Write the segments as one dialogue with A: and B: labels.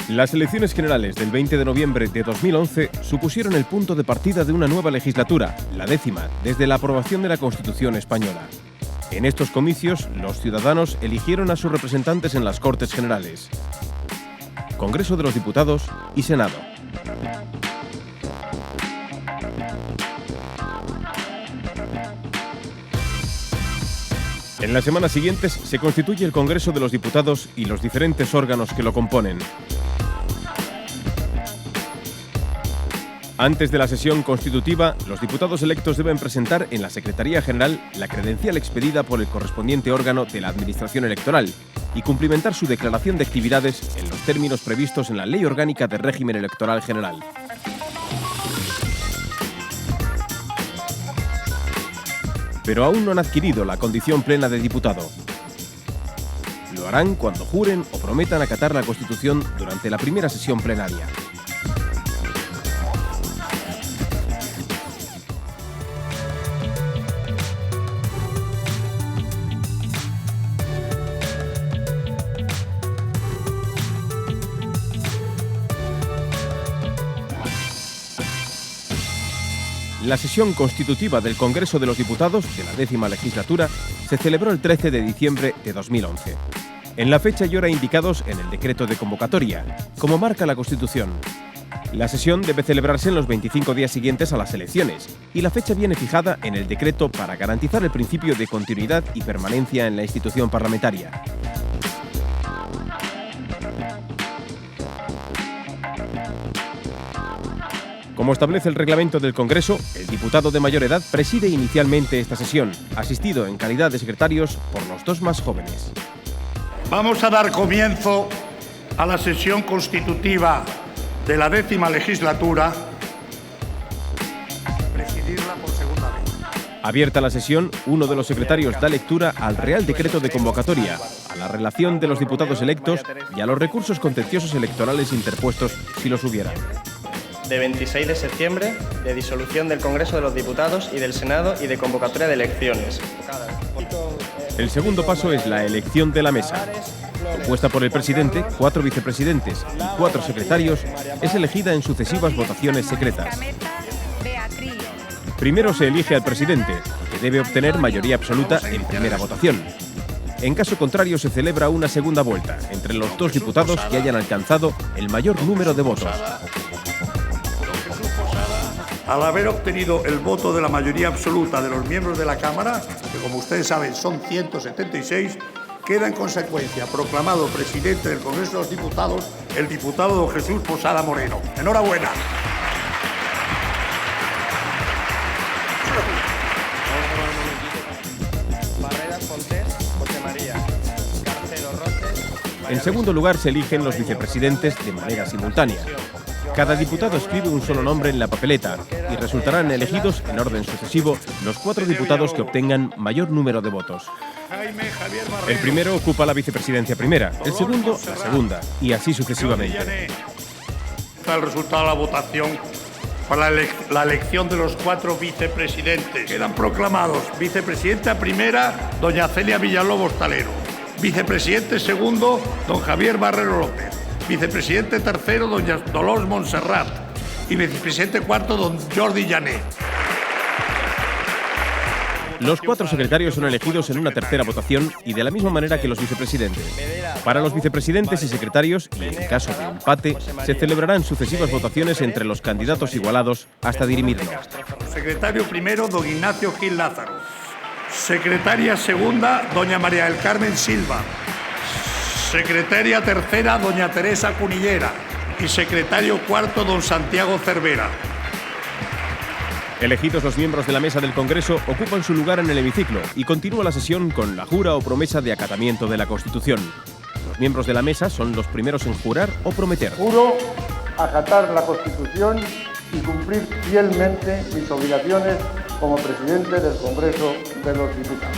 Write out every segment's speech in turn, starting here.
A: Las elecciones generales del 20 de noviembre de 2011 supusieron el punto de partida de una nueva legislatura, la 10ª, desde la aprobación de la Constitución española. En estos comicios, los ciudadanos eligieron a sus representantes en las Cortes Generales, Congreso de los Diputados y Senado. En las semanas siguientes se constituye el Congreso de los Diputados y los diferentes órganos que lo componen. Antes de la sesión constitutiva, los diputados electos deben presentar en la Secretaría General la credencial expedida por el correspondiente órgano de la Administración Electoral y cumplimentar su declaración de actividades en los términos previstos en la Ley Orgánica de Régimen Electoral General. Pero aún no han adquirido la condición plena de diputado. Lo harán cuando juren o prometan acatar la Constitución durante la primera sesión plenaria. La sesión constitutiva del Congreso de los Diputados de la 10ª legislatura se celebró el 13 de diciembre de 2011. En la fecha y hora indicados en el decreto de convocatoria, como marca la Constitución. La sesión debe celebrarse en los 25 días siguientes a las elecciones y la fecha viene fijada en el decreto para garantizar el principio de continuidad y permanencia en la institución parlamentaria. Como establece el reglamento del Congreso, el diputado de mayor edad preside inicialmente esta sesión, asistido en calidad de secretarios por los dos más jóvenes.
B: Vamos a dar comienzo a la sesión constitutiva de la 10ª legislatura. Presidirla por segunda vez.
A: Abierta la sesión, uno de los secretarios da lectura al Real Decreto de Convocatoria, a la relación de los diputados electos y a los recursos contenciosos electorales interpuestos si los hubiera.
C: De 26 de septiembre, de disolución del Congreso de los Diputados y del Senado y de convocatoria de elecciones.
A: El segundo paso es la elección de la mesa. Compuesta por el presidente, 4 vicepresidentes y 4 secretarios, es elegida en sucesivas votaciones secretas. Primero se elige al presidente, que debe obtener mayoría absoluta en primera votación. En caso contrario, se celebra una segunda vuelta entre los 2 diputados que hayan alcanzado el mayor número de votos.
B: Al haber obtenido el voto de la mayoría absoluta de los miembros de la Cámara, que como ustedes saben son 176, queda en consecuencia proclamado presidente del Congreso de los Diputados el diputado don Jesús Posada Moreno. ¡Enhorabuena!
A: En segundo lugar, se eligen los vicepresidentes de manera simultánea. Cada diputado escribe un solo nombre en la papeleta y resultarán elegidos en orden sucesivo los 4 diputados que obtengan mayor número de votos. El primero ocupa la vicepresidencia primera, el segundo la segunda y así sucesivamente.
B: El resultado de la votación para la elección de los 4 vicepresidentes. Quedan proclamados vicepresidenta primera, doña Celia Villalobos Talero. Vicepresidente segundo, don Javier Barrero López. Vicepresidente tercero, doña Dolors Montserrat. Y vicepresidente cuarto, don Jordi Llané.
A: Los 4 secretarios son elegidos en una tercera votación y de la misma manera que los vicepresidentes. Para los vicepresidentes y secretarios, y en caso de empate, se celebrarán sucesivas votaciones entre los candidatos igualados hasta dirimirlos.
B: Secretario primero, don Ignacio Gil Lázaro. Secretaria segunda, doña María del Carmen Silva. Secretaria tercera, doña Teresa Cunillera. Y secretario cuarto, don Santiago Cervera.
A: Elegidos los miembros de la mesa del Congreso, ocupan su lugar en el hemiciclo y continúa la sesión con la jura o promesa de acatamiento de la Constitución. Los miembros de la mesa son los primeros en jurar o prometer.
D: Juro acatar la Constitución y cumplir fielmente mis obligaciones como presidente del Congreso de los Diputados.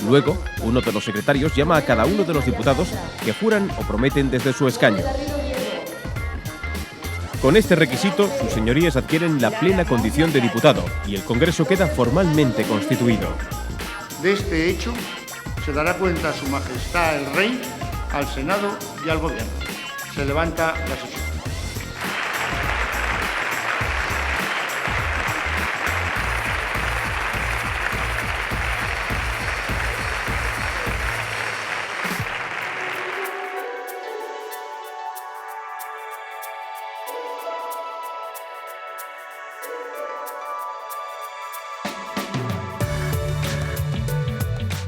A: Luego, uno de los secretarios llama a cada uno de los diputados que juran o prometen desde su escaño. Con este requisito, sus señorías adquieren la plena condición de diputado y el Congreso queda formalmente constituido.
B: De este hecho, se dará cuenta a Su Majestad el Rey al Senado y al Gobierno. Se levanta la sesión.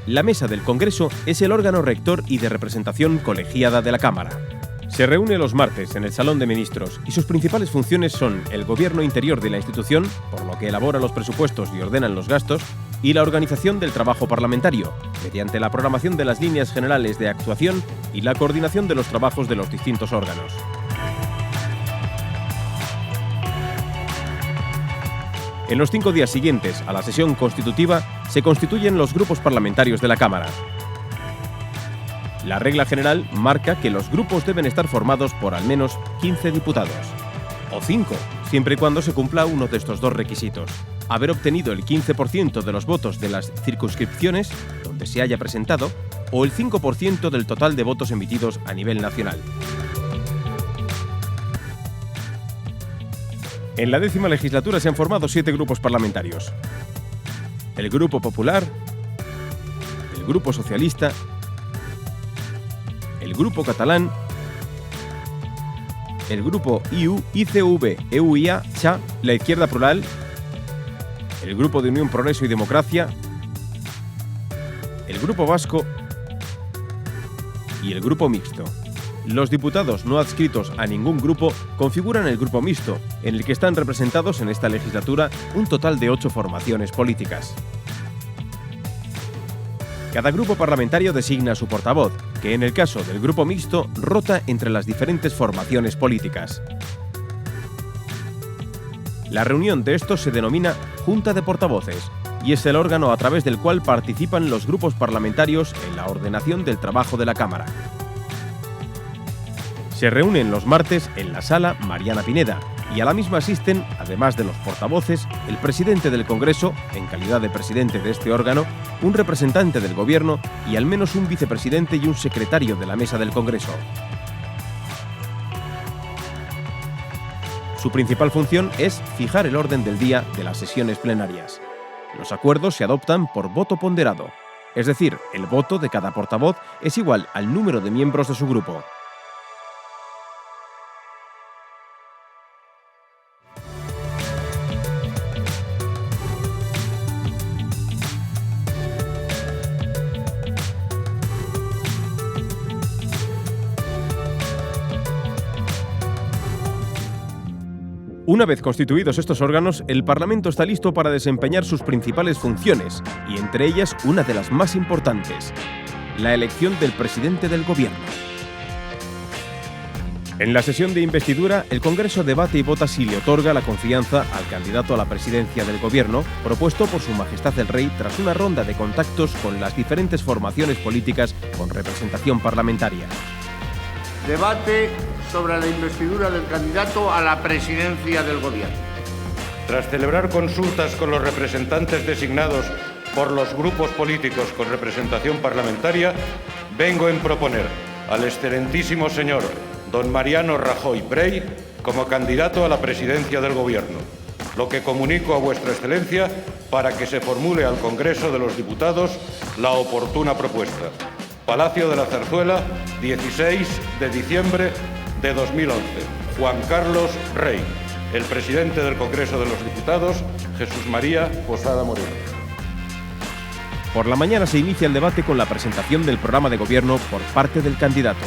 A: La Mesa del Congreso es el órgano rector y de representación colegiada de la Cámara. Se reúne los martes en el Salón de Ministros y sus principales funciones son el gobierno interior de la institución, por lo que elabora los presupuestos y ordenan los gastos, y la organización del trabajo parlamentario, mediante la programación de las líneas generales de actuación y la coordinación de los trabajos de los distintos órganos. En los 5 días siguientes a la sesión constitutiva se constituyen los grupos parlamentarios de la Cámara. La regla general marca que los grupos deben estar formados por al menos 15 diputados, o 5, siempre y cuando se cumpla uno de estos dos requisitos: haber obtenido el 15% de los votos de las circunscripciones donde se haya presentado, o el 5% del total de votos emitidos a nivel nacional. En la 10ª legislatura se han formado 7 grupos parlamentarios: el Grupo Popular, el Grupo Socialista, el Grupo Catalán, el Grupo IU, ICV, EUIA, CHA, la Izquierda Plural, el Grupo de Unión Progreso y Democracia, el Grupo Vasco y el Grupo Mixto. Los diputados no adscritos a ningún grupo configuran el Grupo Mixto, en el que están representados en esta legislatura un total de 8 formaciones políticas. Cada grupo parlamentario designa a su portavoz, que en el caso del Grupo Mixto rota entre las diferentes formaciones políticas. La reunión de estos se denomina Junta de Portavoces y es el órgano a través del cual participan los grupos parlamentarios en la ordenación del trabajo de la Cámara. Se reúnen los martes en la Sala Mariana Pineda y a la misma asisten, además de los portavoces, el presidente del Congreso, en calidad de presidente de este órgano, un representante del Gobierno y al menos un vicepresidente y un secretario de la Mesa del Congreso. Su principal función es fijar el orden del día de las sesiones plenarias. Los acuerdos se adoptan por voto ponderado, es decir, el voto de cada portavoz es igual al número de miembros de su grupo. Una vez constituidos estos órganos, el Parlamento está listo para desempeñar sus principales funciones, y entre ellas una de las más importantes: la elección del presidente del Gobierno. En la sesión de investidura, el Congreso debate y vota si le otorga la confianza al candidato a la presidencia del Gobierno, propuesto por Su Majestad el Rey tras una ronda de contactos con las diferentes formaciones políticas con representación parlamentaria.
B: Debate sobre la investidura del candidato a la presidencia del Gobierno.
E: Tras celebrar consultas con los representantes designados por los grupos políticos con representación parlamentaria, vengo en proponer al excelentísimo señor don Mariano Rajoy Brey como candidato a la presidencia del Gobierno, lo que comunico a vuestra excelencia para que se formule al Congreso de los Diputados la oportuna propuesta. Palacio de la Zarzuela, 16 de diciembre de 2011. Juan Carlos Rey. El presidente del Congreso de los Diputados, Jesús María Posada Moreno.
A: Por la mañana se inicia el debate con la presentación del programa de gobierno por parte del candidato.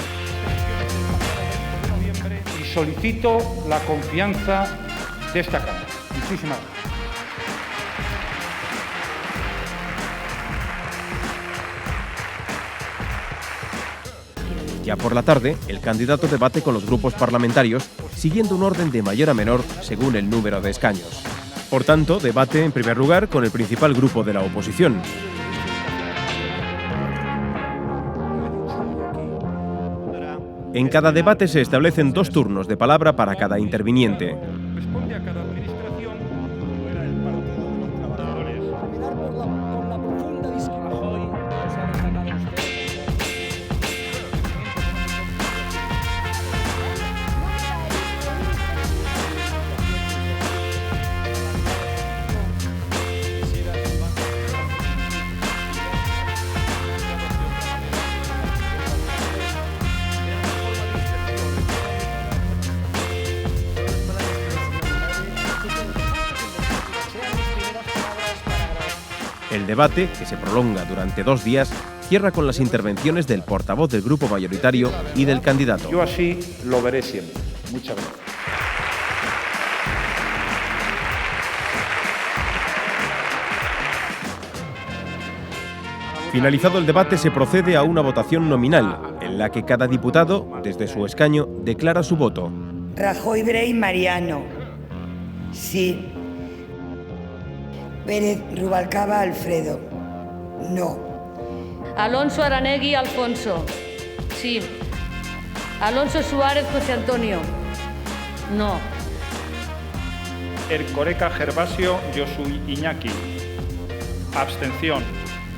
F: Y solicito la confianza de esta Cámara. Muchísimas gracias.
A: Ya por la tarde, el candidato debate con los grupos parlamentarios, siguiendo un orden de mayor a menor según el número de escaños. Por tanto, debate en primer lugar con el principal grupo de la oposición. En cada debate se establecen 2 turnos de palabra para cada interviniente. El debate, que se prolonga durante 2 días, cierra con las intervenciones del portavoz del grupo mayoritario y del candidato.
F: Yo así lo veré siempre. Muchas gracias.
A: Finalizado el debate, se procede a una votación nominal, en la que cada diputado, desde su escaño, declara su voto.
G: Rajoy Brey Mariano. Sí. Pérez Rubalcaba Alfredo. No.
H: Alonso Aranegui Alfonso. Sí. Alonso Suárez José Antonio. No.
F: Erkoreka Gervasio Josu Iñaki. Abstención.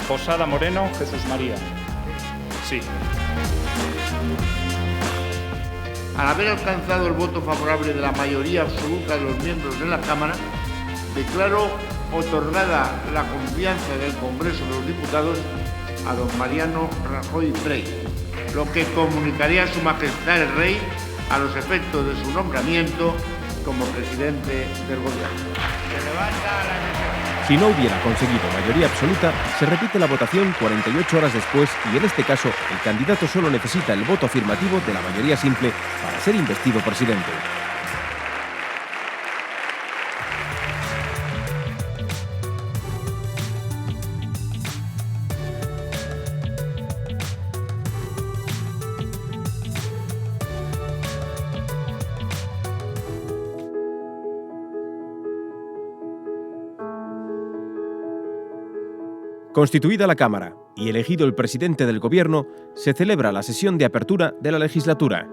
F: Posada Moreno Jesús María. Sí.
B: Al haber alcanzado el voto favorable de la mayoría absoluta de los miembros de la Cámara, declaro otorgada la confianza del Congreso de los Diputados a don Mariano Rajoy Brey, lo que comunicaré a Su Majestad el Rey a los efectos de su nombramiento como presidente del Gobierno. Se levanta la sesión.
A: Si no hubiera conseguido mayoría absoluta, se repite la votación 48 horas después y en este caso el candidato solo necesita el voto afirmativo de la mayoría simple para ser investido presidente. Constituida la Cámara y elegido el presidente del Gobierno, se celebra la sesión de apertura de la legislatura.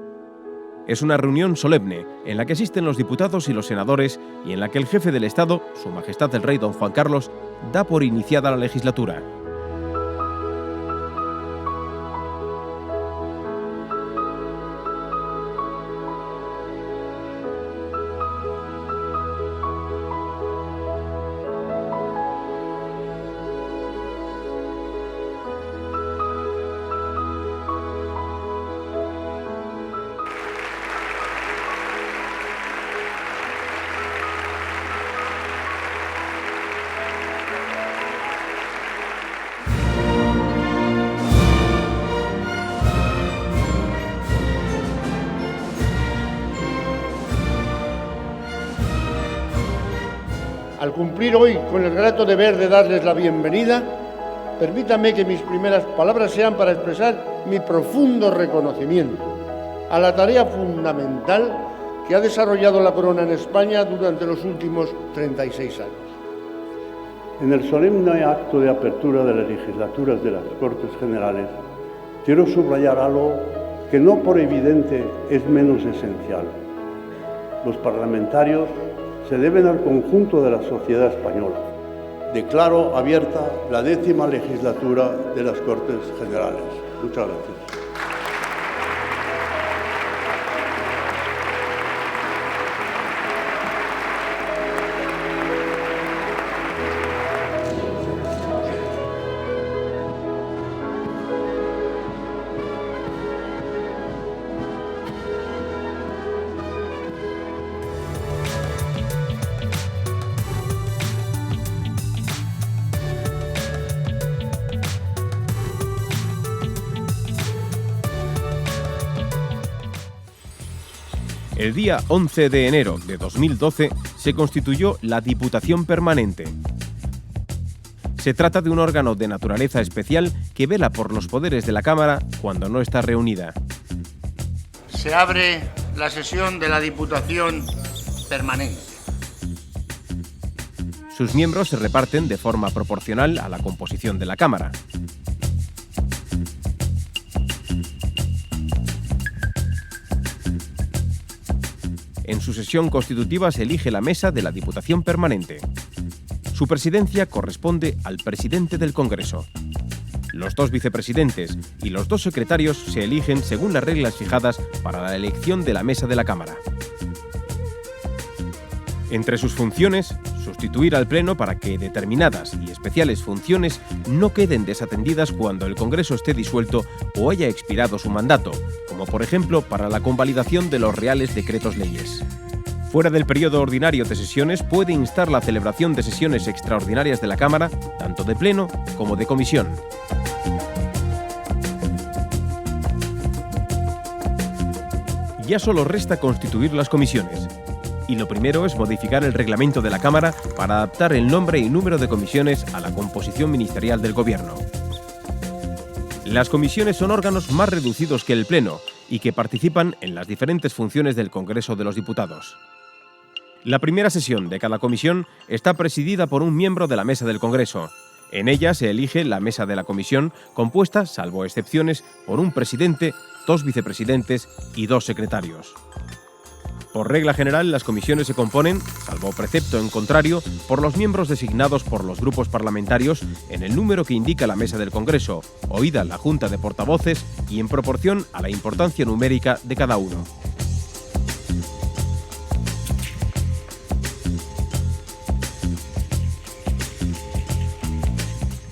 A: Es una reunión solemne en la que asisten los diputados y los senadores y en la que el jefe del Estado, Su Majestad el Rey don Juan Carlos, da por iniciada la legislatura.
D: Al cumplir hoy con el grato deber de darles la bienvenida, permítanme que mis primeras palabras sean para expresar mi profundo reconocimiento a la tarea fundamental que ha desarrollado la Corona en España durante los últimos 36 años.
I: En el solemne acto de apertura de las legislaturas de las Cortes Generales, quiero subrayar algo que no por evidente es menos esencial. Los parlamentarios se deben al conjunto de la sociedad española. Declaro abierta la 10ª legislatura de las Cortes Generales. Muchas gracias.
A: El día 11 de enero de 2012 se constituyó la Diputación Permanente. Se trata de un órgano de naturaleza especial que vela por los poderes de la Cámara cuando no está reunida.
B: Se abre la sesión de la Diputación Permanente.
A: Sus miembros se reparten de forma proporcional a la composición de la Cámara. En su sesión constitutiva se elige la mesa de la Diputación Permanente. Su presidencia corresponde al presidente del Congreso. Los 2 vicepresidentes y los 2 secretarios se eligen según las reglas fijadas para la elección de la mesa de la Cámara. Entre sus funciones, sustituir al Pleno para que determinadas y especiales funciones no queden desatendidas cuando el Congreso esté disuelto o haya expirado su mandato, como por ejemplo para la convalidación de los reales decretos leyes. Fuera del periodo ordinario de sesiones, puede instar la celebración de sesiones extraordinarias de la Cámara, tanto de pleno como de comisión. Ya solo resta constituir las comisiones. Y lo primero es modificar el reglamento de la Cámara para adaptar el nombre y número de comisiones a la composición ministerial del Gobierno. Las comisiones son órganos más reducidos que el Pleno y que participan en las diferentes funciones del Congreso de los Diputados. La primera sesión de cada comisión está presidida por un miembro de la Mesa del Congreso. En ella se elige la mesa de la comisión, compuesta, salvo excepciones, por un presidente, 2 vicepresidentes y 2 secretarios. Por regla general, las comisiones se componen, salvo precepto en contrario, por los miembros designados por los grupos parlamentarios en el número que indica la mesa del Congreso, oída la Junta de Portavoces y en proporción a la importancia numérica de cada uno.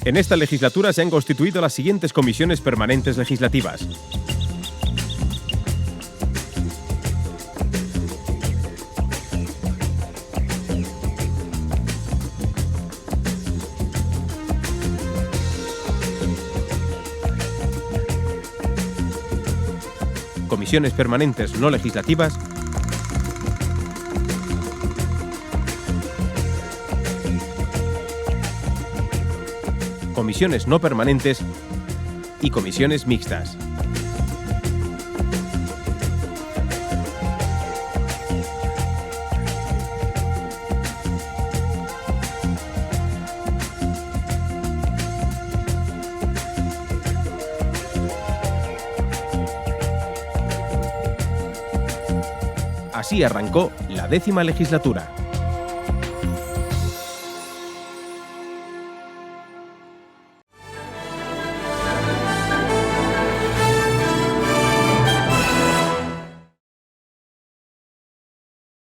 A: En esta legislatura se han constituido las siguientes comisiones permanentes legislativas. Comisiones permanentes no legislativas. Comisiones no permanentes y comisiones mixtas. Así arrancó la 10ª legislatura.